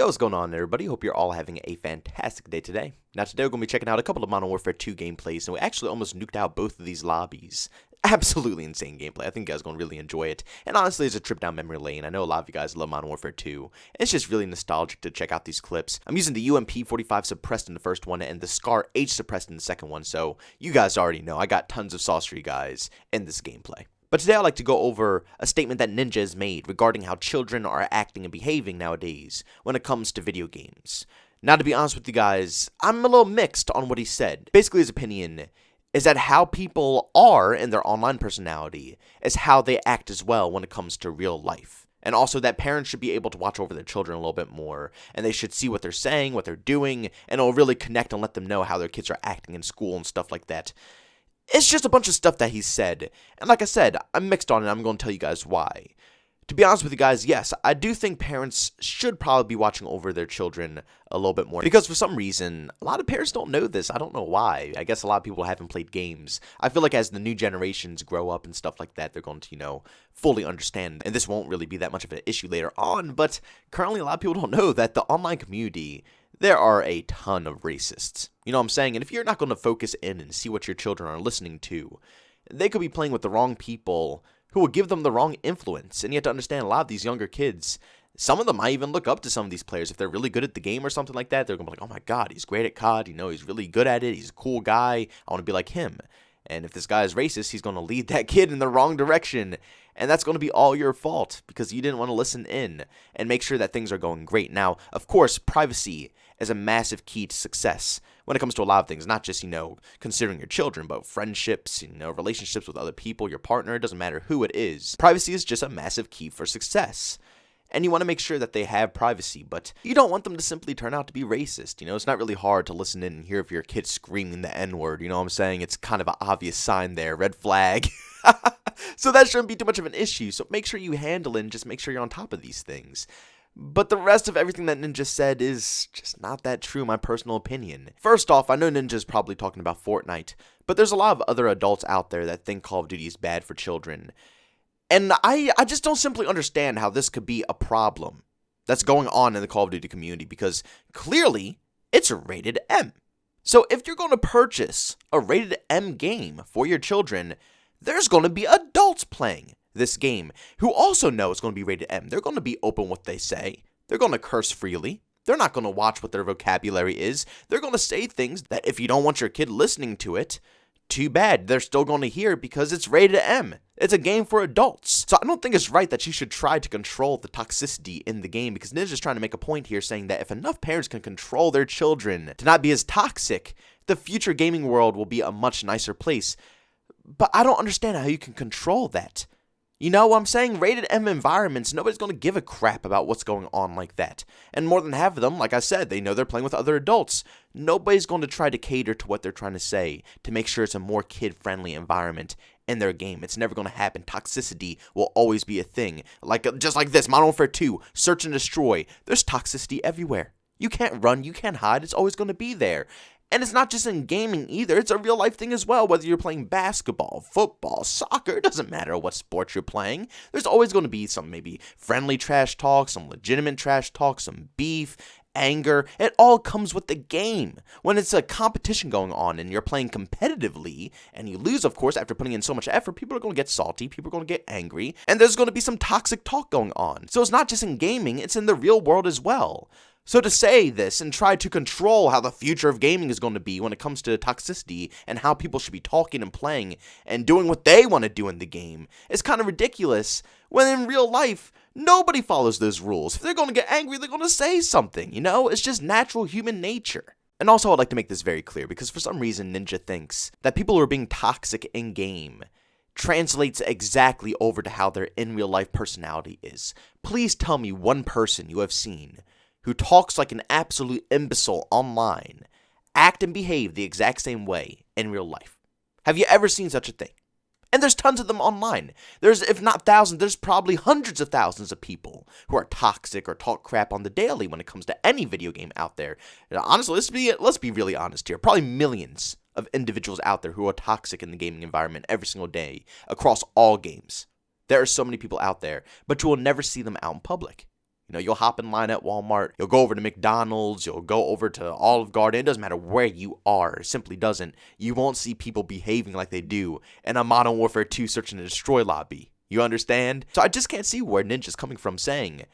Yo, what's going on, everybody? Hope you're all having a fantastic day today. Now, today we're going to be checking out a couple of Modern Warfare 2 gameplays, and we actually almost nuked out both of these lobbies. Absolutely insane gameplay. I think you guys are going to really enjoy it. And honestly, it's a trip down memory lane. I know a lot of you guys love Modern Warfare 2. It's just really nostalgic to check out these clips. I'm using the UMP45 suppressed in the first one and the Scar H suppressed in the second one, so you guys already know I got tons of sauce for you guys in this gameplay. But today I'd like to go over a statement that Ninja has made regarding how children are acting and behaving nowadays when it comes to video games. Now, to be honest with you guys, I'm a little mixed on what he said. Basically, his opinion is that how people are in their online personality is how they act as well when it comes to real life. And also that parents should be able to watch over their children a little bit more, and they should see what they're saying, what they're doing, and it'll really connect and let them know how their kids are acting in school and stuff like that. It's just a bunch of stuff that he said, and like I said, I'm mixed on it, and I'm going to tell you guys why. To be honest with you guys, yes, I do think parents should probably be watching over their children a little bit more, because for some reason, a lot of parents don't know this. I don't know why. I guess a lot of people haven't played games. I feel like as the new generations grow up and stuff like that, they're going to, fully understand, and this won't really be that much of an issue later on, but currently a lot of people don't know that the online community, there are a ton of racists. You know what I'm saying? And if you're not going to focus in and see what your children are listening to, they could be playing with the wrong people who will give them the wrong influence. And you have to understand, a lot of these younger kids, some of them might even look up to some of these players. If they're really good at the game or something like that, they're going to be like, oh my god, he's great at COD. He's really good at it. He's a cool guy. I want to be like him. And if this guy is racist, he's going to lead that kid in the wrong direction. And that's going to be all your fault because you didn't want to listen in and make sure that things are going great. Now, of course, privacy is a massive key to success when it comes to a lot of things, not just, considering your children, but friendships, relationships with other people, your partner, it doesn't matter who it is. Privacy is just a massive key for success. And you want to make sure that they have privacy, but you don't want them to simply turn out to be racist. It's not really hard to listen in and hear if your kid's screaming the N-word. You know what I'm saying? It's kind of an obvious sign there. Red flag. So that shouldn't be too much of an issue. So make sure you handle it and just make sure you're on top of these things. But the rest of everything that Ninja said is just not that true, in my personal opinion. First off, I know Ninja's probably talking about Fortnite, but there's a lot of other adults out there that think Call of Duty is bad for children. And I just don't simply understand how this could be a problem that's going on in the Call of Duty community, because clearly it's a rated M. So if you're going to purchase a rated M game for your children, there's going to be adults playing this game who also know it's going to be rated M. They're going to be open what they say. They're going to curse freely. They're not going to watch what their vocabulary is. They're going to say things that if you don't want your kid listening to it, too bad. They're still going to hear it because it's rated M. It's a game for adults. So I don't think it's right that you should try to control the toxicity in the game, because Ninja's trying to make a point here saying that if enough parents can control their children to not be as toxic, the future gaming world will be a much nicer place. But I don't understand how you can control that. You know what I'm saying? Rated M environments, nobody's going to give a crap about what's going on like that. And more than half of them, like I said, they know they're playing with other adults. Nobody's going to try to cater to what they're trying to say to make sure it's a more kid-friendly environment in their game. It's never going to happen. Toxicity will always be a thing. Just like this, Modern Warfare 2, Search and Destroy. There's toxicity everywhere. You can't run, you can't hide, it's always going to be there. And it's not just in gaming either, it's a real life thing as well, whether you're playing basketball, football, soccer, it doesn't matter what sport you're playing. There's always going to be some maybe friendly trash talk, some legitimate trash talk, some beef, anger. It all comes with the game. When it's a competition going on and you're playing competitively and you lose, of course, after putting in so much effort, people are going to get salty, people are going to get angry, and there's going to be some toxic talk going on. So it's not just in gaming, it's in the real world as well. So to say this and try to control how the future of gaming is going to be when it comes to toxicity and how people should be talking and playing and doing what they want to do in the game is kind of ridiculous, when in real life, nobody follows those rules. If they're going to get angry, they're going to say something, It's just natural human nature. And also, I'd like to make this very clear, because for some reason, Ninja thinks that people who are being toxic in-game translates exactly over to how their in-real-life personality is. Please tell me one person you have seen who talks like an absolute imbecile online, act and behave the exact same way in real life. Have you ever seen such a thing? And there's tons of them online. There's, if not thousands, there's probably hundreds of thousands of people who are toxic or talk crap on the daily when it comes to any video game out there. Honestly, let's be really honest here. Probably millions of individuals out there who are toxic in the gaming environment every single day across all games. There are so many people out there, but you will never see them out in public. You know, you'll hop in line at Walmart, you'll go over to McDonald's, you'll go over to Olive Garden. It doesn't matter where you are, it simply doesn't. You won't see people behaving like they do in a Modern Warfare 2 Search and Destroy lobby. You understand? So I just can't see where Ninja's coming from saying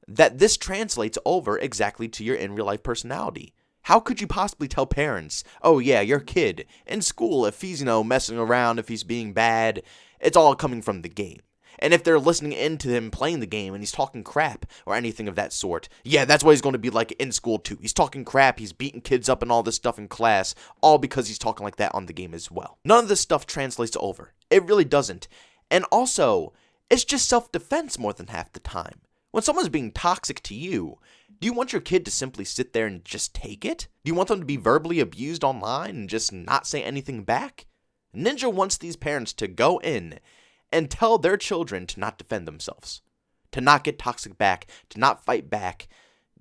that this translates over exactly to your in real life personality. How could you possibly tell parents, oh yeah, your kid in school, if he's, messing around, if he's being bad, it's all coming from the game. And if they're listening into him playing the game and he's talking crap or anything of that sort, yeah, that's what he's going to be like in school too. He's talking crap, he's beating kids up and all this stuff in class, all because he's talking like that on the game as well. None of this stuff translates over. It really doesn't. And also, it's just self-defense more than half the time. When someone's being toxic to you, do you want your kid to simply sit there and just take it? Do you want them to be verbally abused online and just not say anything back? Ninja wants these parents to go in and tell their children to not defend themselves, to not get toxic back, to not fight back,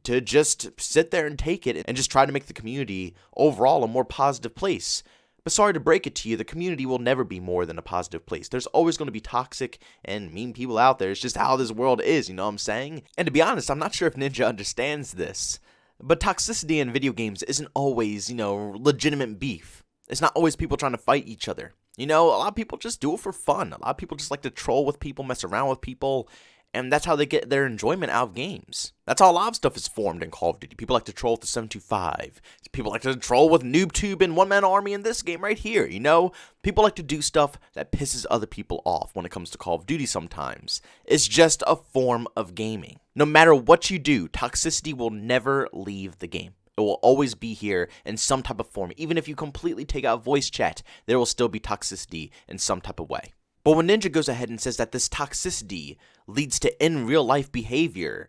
to just sit there and take it and just try to make the community overall a more positive place. But sorry to break it to you, the community will never be more than a positive place. There's always going to be toxic and mean people out there. It's just how this world is, you know what I'm saying? And to be honest, I'm not sure if Ninja understands this, but toxicity in video games isn't always, legitimate beef. It's not always people trying to fight each other. A lot of people just do it for fun. A lot of people just like to troll with people, mess around with people, and that's how they get their enjoyment out of games. That's how a lot of stuff is formed in Call of Duty. People like to troll with the 725. People like to troll with NoobTube and One Man Army in this game right here, People like to do stuff that pisses other people off when it comes to Call of Duty sometimes. It's just a form of gaming. No matter what you do, toxicity will never leave the game. It will always be here in some type of form. Even if you completely take out voice chat, there will still be toxicity in some type of way. But when Ninja goes ahead and says that this toxicity leads to in real life behavior,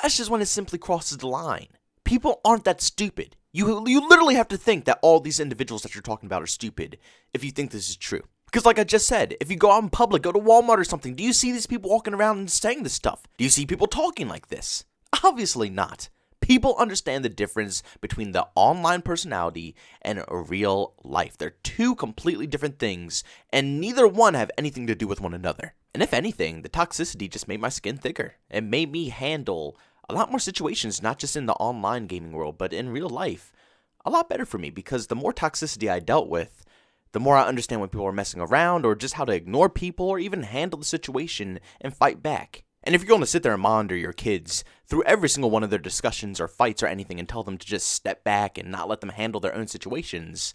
that's just when it simply crosses the line. People aren't that stupid. You literally have to think that all these individuals that you're talking about are stupid if you think this is true. Because like I just said, if you go out in public, go to Walmart or something, do you see these people walking around and saying this stuff? Do you see people talking like this? Obviously not. People understand the difference between the online personality and real life. They're two completely different things, and neither one have anything to do with one another. And if anything, the toxicity just made my skin thicker. It made me handle a lot more situations, not just in the online gaming world, but in real life, a lot better for me, because the more toxicity I dealt with, the more I understand when people are messing around, or just how to ignore people, or even handle the situation and fight back. And if you're going to sit there and monitor your kids through every single one of their discussions or fights or anything and tell them to just step back and not let them handle their own situations,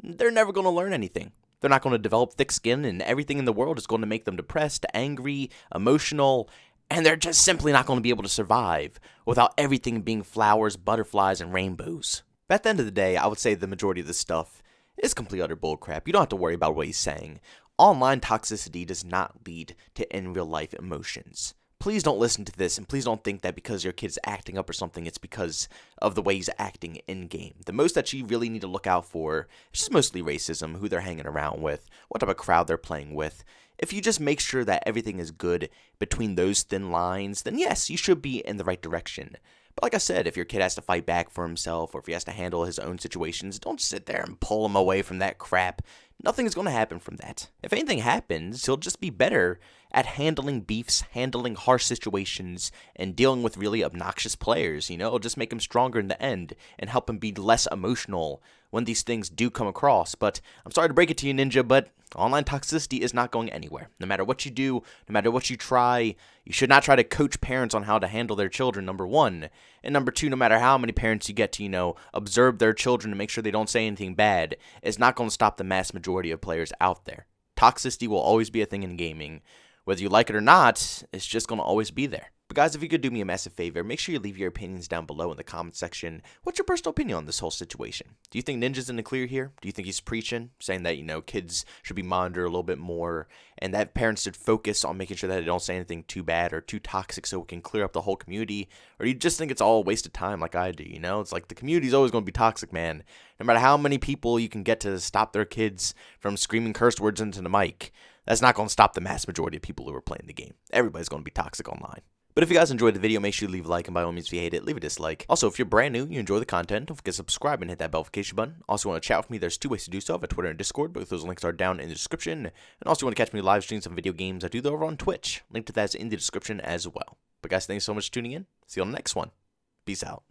they're never going to learn anything. They're not going to develop thick skin, and everything in the world is going to make them depressed, angry, emotional, and they're just simply not going to be able to survive without everything being flowers, butterflies, and rainbows. But at the end of the day, I would say the majority of this stuff is complete utter bullcrap. You don't have to worry about what he's saying. Online toxicity does not lead to in real life emotions. Please don't listen to this, and please don't think that because your kid's acting up or something, it's because of the way he's acting in-game. The most that you really need to look out for is just mostly racism, who they're hanging around with, what type of crowd they're playing with. If you just make sure that everything is good between those thin lines, then yes, you should be in the right direction. But like I said, if your kid has to fight back for himself, or if he has to handle his own situations, don't sit there and pull him away from that crap. Nothing's going to happen from that. If anything happens, he'll just be better at handling beefs, handling harsh situations, and dealing with really obnoxious players. It'll just make him stronger in the end and help him be less emotional when these things do come across. But I'm sorry to break it to you, Ninja, but online toxicity is not going anywhere. No matter what you do, no matter what you try, you should not try to coach parents on how to handle their children, number one. And number two, no matter how many parents you get to, observe their children to make sure they don't say anything bad, it's not going to stop the mass majority of players out there. Toxicity will always be a thing in gaming. Whether you like it or not, it's just going to always be there. But guys, if you could do me a massive favor, make sure you leave your opinions down below in the comment section. What's your personal opinion on this whole situation? Do you think Ninja's in the clear here? Do you think he's preaching, saying that, kids should be monitored a little bit more, and that parents should focus on making sure that they don't say anything too bad or too toxic so it can clear up the whole community? Or do you just think it's all a waste of time like I do, It's like the community's always going to be toxic, man. No matter how many people you can get to stop their kids from screaming curse words into the mic, that's not going to stop the mass majority of people who are playing the game. Everybody's going to be toxic online. But if you guys enjoyed the video, make sure you leave a like, and by all means, if you hate it, leave a dislike. Also, if you're brand new, you enjoy the content, don't forget to subscribe and hit that notification button. Also, want to chat with me, there's two ways to do so. I have a Twitter and Discord. Both those links are down in the description. And also, want to catch me live streams of video games, I do that over on Twitch. Link to that is in the description as well. But guys, thanks so much for tuning in. See you on the next one. Peace out.